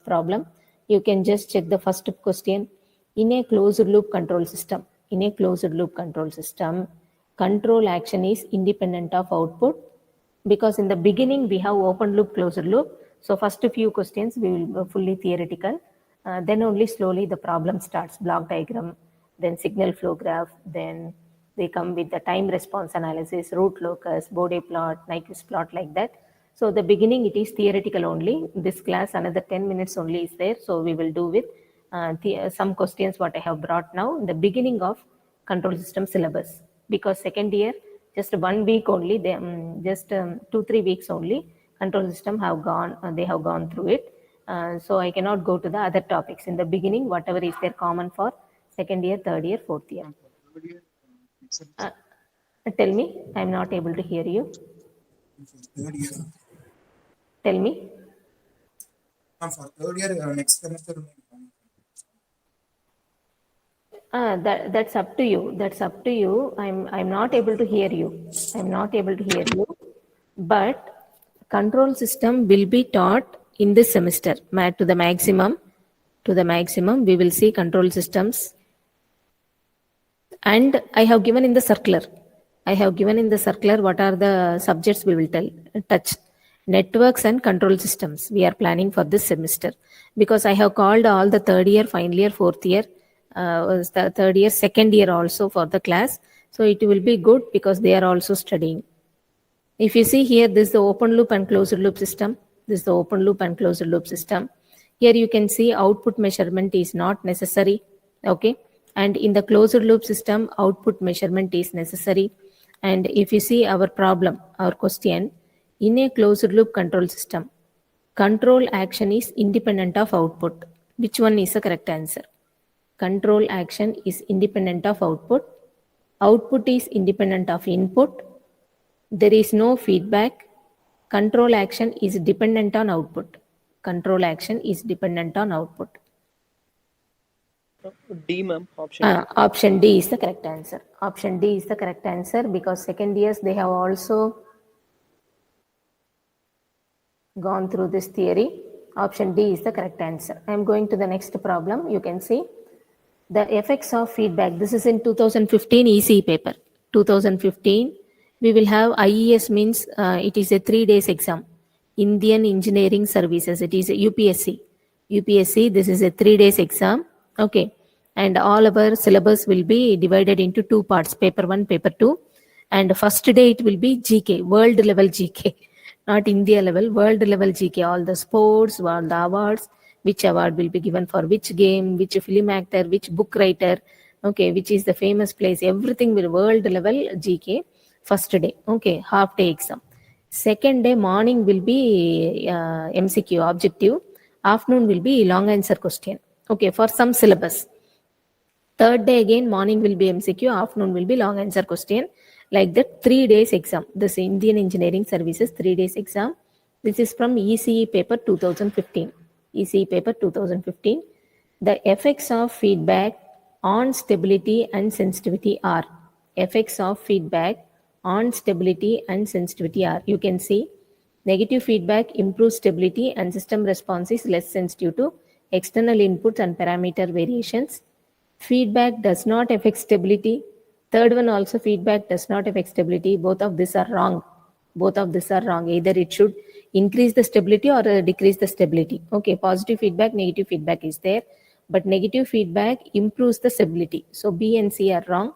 problem. You can just check the first question. In a closed loop control system, control action is independent of output, because in the beginning we have open loop, closed loop. So first few questions we will be fully theoretical, then only slowly the problem starts. Block diagram, then signal flow graph, then they come with the time response analysis, root locus, Bode plot, Nyquist plot, like that. So the beginning it is theoretical only. This class another 10 minutes only is there, so we will do with some questions what I have brought now in the beginning of control system syllabus, because second year just 1 week only, they, just 2-3 weeks only control system have gone, they have gone through it. So I cannot go to the other topics in the beginning, whatever is there common for second year, third year, fourth year. Tell me, I am not able to hear you. Third year. Tell me. For third year, next semester. That's up to you. That's up to you. I'm not able to hear you. I'm not able to hear you. But control system will be taught in this semester. To the maximum, we will see control systems. And I have given in the circular. What are the subjects we will touch. Networks and control systems we are planning for this semester, because I have called all the third year, final year, fourth year, the third year, second year also for the class. So it will be good because they are also studying. If you see here, this is the open loop and closed loop system. Here you can see output measurement is not necessary. Okay. And in the closed loop system, output measurement is necessary. And if you see our problem, our question, in a closed loop control system, control action is independent of output. Which one is the correct answer? Control action is independent of output. Output is independent of input. There is no feedback. Control action is dependent on output. D, ma'am. Option. Option D is the correct answer. Because second years they have also gone through this theory. Option D is the correct answer. I am going to the next problem. You can see the effects of feedback. This is in 2015 ECE paper. 2015, we will have IES, means it is a 3 days exam. Indian Engineering Services, it is a UPSC. This is a 3 days exam. Okay. And all our syllabus will be divided into 2 parts, paper 1, paper 2. And first day it will be GK, world level GK, not India level, world level GK, all the sports, all the awards, which award will be given for which game, which film actor, which book writer, okay, which is the famous place, everything will world level GK, first day, okay, half day exam. Second day morning will be MCQ, objective, afternoon will be long answer question, okay, for some syllabus. Third day again, morning will be MCQ, afternoon will be long answer question. Like that, 3 days exam. This Indian Engineering Services 3 days exam. This is from ECE paper 2015. The effects of feedback on stability and sensitivity are. You can see negative feedback improves stability and system response is less sensitive to external inputs and parameter variations. Feedback does not affect stability. Third one also, feedback does not affect stability. Both of these are wrong. Either it should increase the stability or decrease the stability. Okay, positive feedback, negative feedback is there. But negative feedback improves the stability. So B and C are wrong.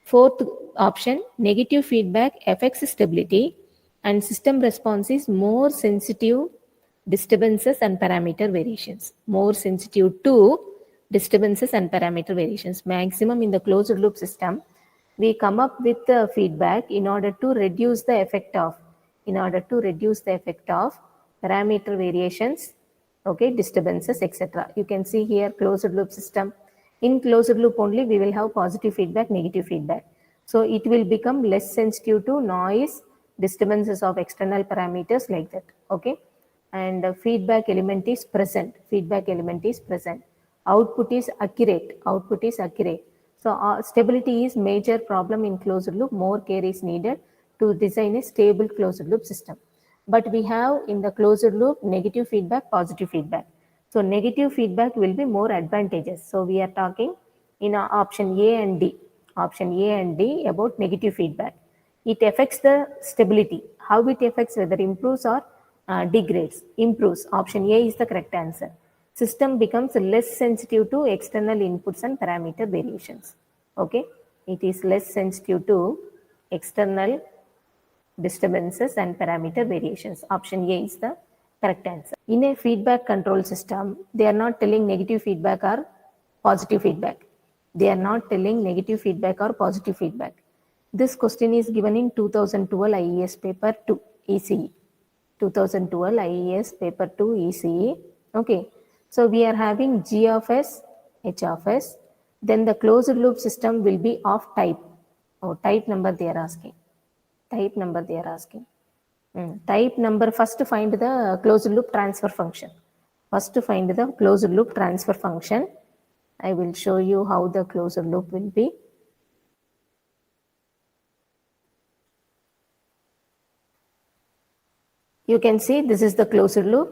Fourth option, negative feedback affects stability and system response is more sensitive disturbances and parameter variations. Maximum in the closed loop system, we come up with the feedback in order to reduce the effect of parameter variations, okay, disturbances, etc. You can see here closed loop system. In closed loop only we will have positive feedback, negative feedback. So it will become less sensitive to noise, disturbances of external parameters, like that. Okay. And feedback element is present. Output is accurate. So stability is major problem in closed loop. More care is needed to design a stable closed loop system. But we have in the closed loop negative feedback, positive feedback. So negative feedback will be more advantageous. So we are talking in option A and D. Option A and D about negative feedback. It affects the stability. How it affects, whether improves or degrades. Improves. Option A is the correct answer. System becomes less sensitive to external inputs and parameter variations. Okay, it is less sensitive to external disturbances and parameter variations. Option A is the correct answer. In a feedback control system, they are not telling negative feedback or positive feedback. They are not telling negative feedback or positive feedback. This question is given in 2012 IES paper 2 ECE. 2012 IES paper 2 ECE. Okay, so we are having G of S, H of S. Then the closed loop system will be of type. Oh, type number they are asking. Type number they are asking. Type number, first find the closed loop transfer function. First find the closed loop transfer function. I will show you how the closed loop will be. You can see this is the closed loop.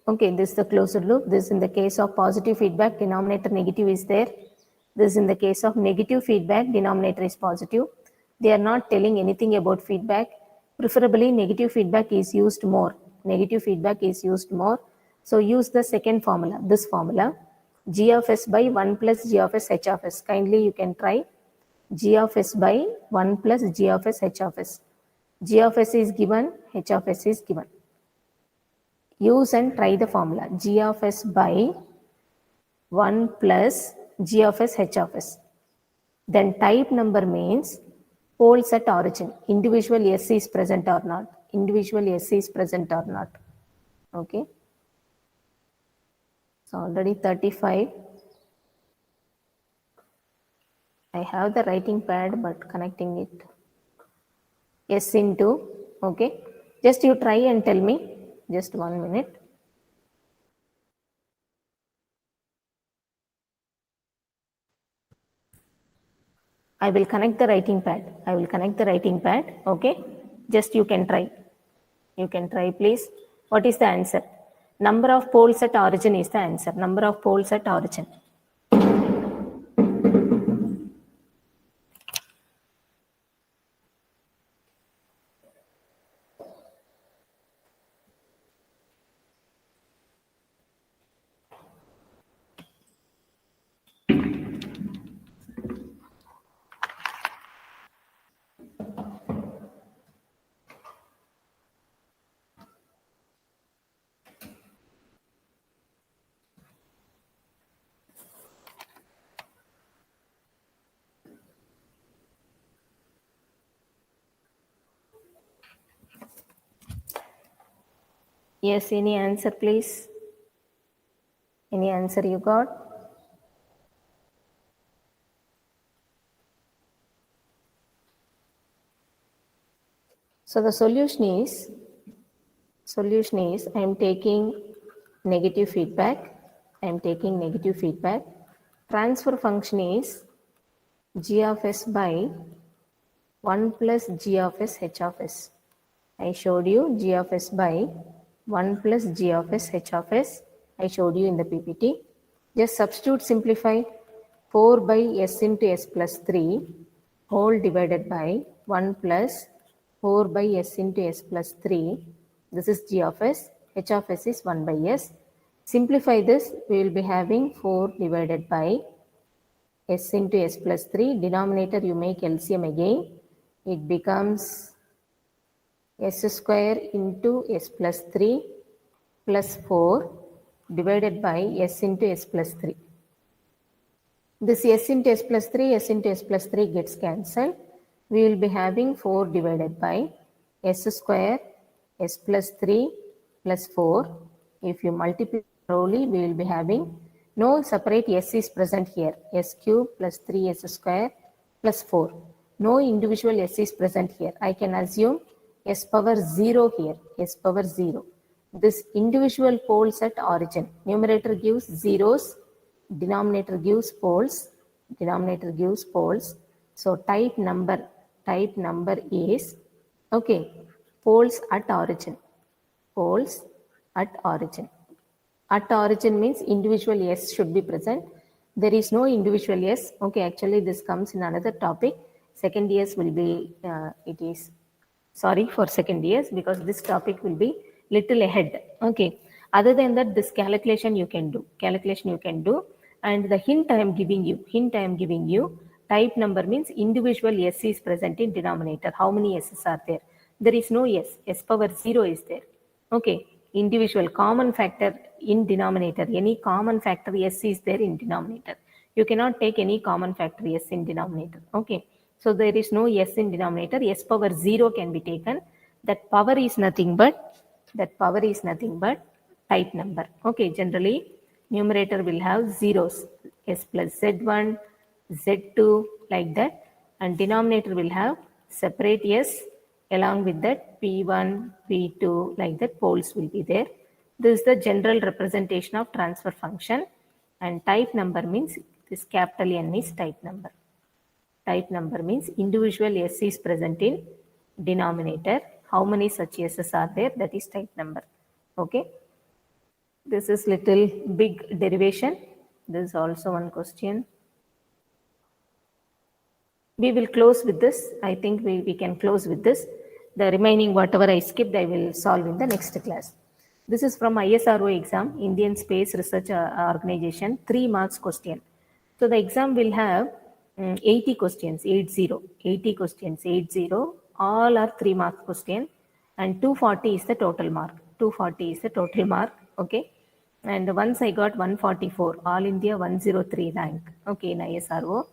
Okay, this is the closed loop. This in the case of positive feedback, denominator negative is there. This in the case of negative feedback, denominator is positive. They are not telling anything about feedback. Preferably negative feedback is used more. Negative feedback is used more. So use the second formula, this formula. G of S by 1 plus G of S H of S. Kindly you can try G of S by 1 plus G of S H of S. G of S is given, H of S is given. Use and try the formula. G of S by 1 plus G of S H of S. Then type number means poles at origin. Individual S is present or not. Individual S is present or not. Okay. So already 35. I have the writing pad but connecting it. S into, okay. Just you try and tell me. Just 1 minute. I will connect the writing pad. I will connect the writing pad. Okay. Just you can try. You can try, please. What is the answer? Number of poles at origin is the answer. Number of poles at origin. Yes, any answer, please? Any answer you got? So the solution is I am taking negative feedback. I am taking negative feedback. Transfer function is G of S by 1 plus G of S H of S. I showed you G of S by 1 plus G of S H of S. I showed you in the PPT. Just substitute, simplify 4 by S into S plus 3 whole divided by 1 plus 4 by S into S plus 3. This is G of S. H of S is 1 by S. Simplify this. We will be having 4 divided by S into S plus 3. Denominator you make LCM again. It becomes S square into S plus 3 plus 4 divided by S into S plus 3. This S into S plus 3, S into S plus 3 gets cancelled. We will be having 4 divided by S square, S plus 3 plus 4. If you multiply thoroughly, we will be having no separate S is present here. S cube plus 3S square plus 4. No individual S is present here. I can assume S power 0 here. S power 0. This individual poles at origin. Numerator gives zeros. Denominator gives poles. Denominator gives poles. So type number is, okay, poles at origin. Poles at origin. At origin means individual S should be present. There is no individual S. Okay, actually this comes in another topic. Second S will be, it is, sorry for second years because this topic will be little ahead. Okay. Other than that, this calculation you can do. And the hint I am giving you, type number means individual S is present in denominator. How many S's are there? There is no S. S power 0 is there. Okay. Individual common factor in denominator. Any common factor S is there in denominator. You cannot take any common factor S in denominator. Okay. So there is no S in denominator. S power 0 can be taken. That power is nothing but type number. Okay. Generally, numerator will have zeros. S plus Z1, Z2 like that. And denominator will have separate S along with that P1, P2 like that poles will be there. This is the general representation of transfer function, and type number means this capital N is type number. Type number means individual S is present in denominator. How many such S's are there? That is type number. Okay. This is little big derivation. This is also one question. We will close with this. I think we can close with this. The remaining whatever I skipped, I will solve in the next class. This is from ISRO exam, Indian Space Research Organization, 3 marks question. So the exam will have 80 questions, 80 questions, 80. All are 3 marks question, and 240 is the total mark. Okay. And once I got 144, All India 103 rank. Okay, in ISRO.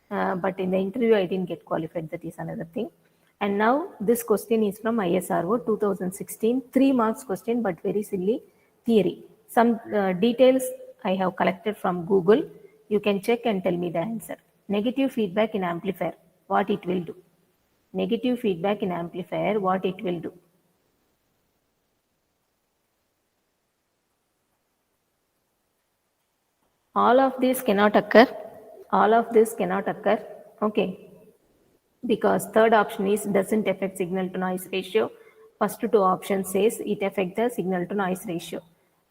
But in the interview, I didn't get qualified. That is another thing. And now this question is from ISRO 2016, 3 marks question, but very silly theory. Some details I have collected from Google. You can check and tell me the answer. Negative feedback in amplifier, what it will do? Negative feedback in amplifier, what it will do? All of this cannot occur. Okay. Because third option is doesn't affect signal to noise ratio. First 2 options says it affects the signal to noise ratio.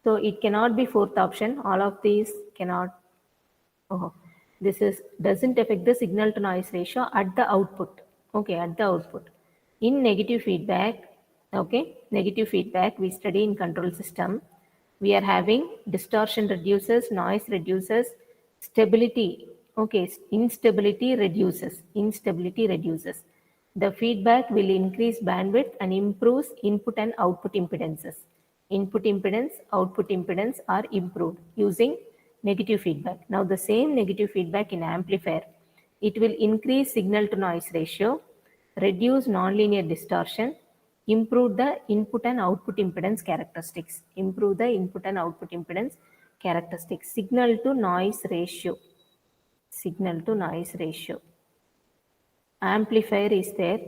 So it cannot be fourth option. All of these cannot. This is doesn't affect the signal to noise ratio at the output. Okay, at the output. In negative feedback, okay, negative feedback we study in control system. We are having distortion reduces, noise reduces, stability. Okay, instability reduces. The feedback will increase bandwidth and improves input and output impedances. Input impedance, output impedance are improved using negative feedback. Now the same negative feedback in amplifier, it will increase signal to noise ratio, reduce nonlinear distortion, improve the input and output impedance characteristics. Signal to noise ratio. Amplifier is there,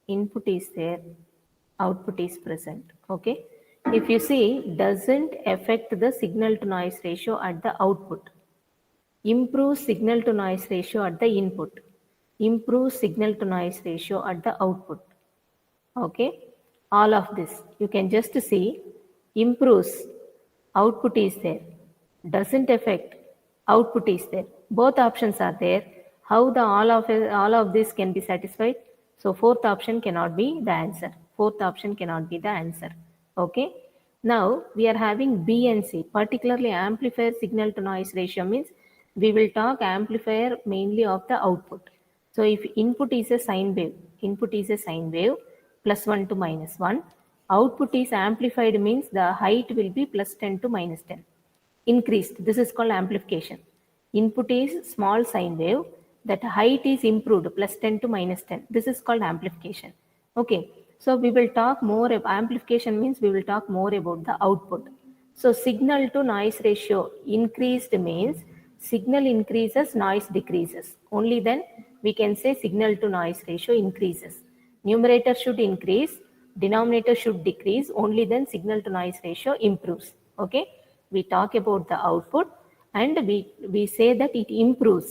input is there, output is present. Okay. If you see, doesn't affect the signal to noise ratio at the output. Improves signal to noise ratio at the input. Improves signal to noise ratio at the output. Okay. All of this. You can just see, improves, output is there. Doesn't affect, output is there. Both options are there. How the all of this can be satisfied? So fourth option cannot be the answer. Okay. Now we are having B and C, particularly amplifier signal to noise ratio means we will talk amplifier mainly of the output. So if input is a sine wave, +1 to -1, output is amplified means the height will be +10 to -10. Increased, this is called amplification. Input is small sine wave, that height is improved +10 to -10. This is called amplification. Okay, so we will talk more about amplification means we will talk more about the output. So signal to noise ratio increased means signal increases, noise decreases. Only then we can say signal to noise ratio increases. Numerator should increase, denominator should decrease, only then signal to noise ratio improves. Okay, we talk about the output and we say that it improves.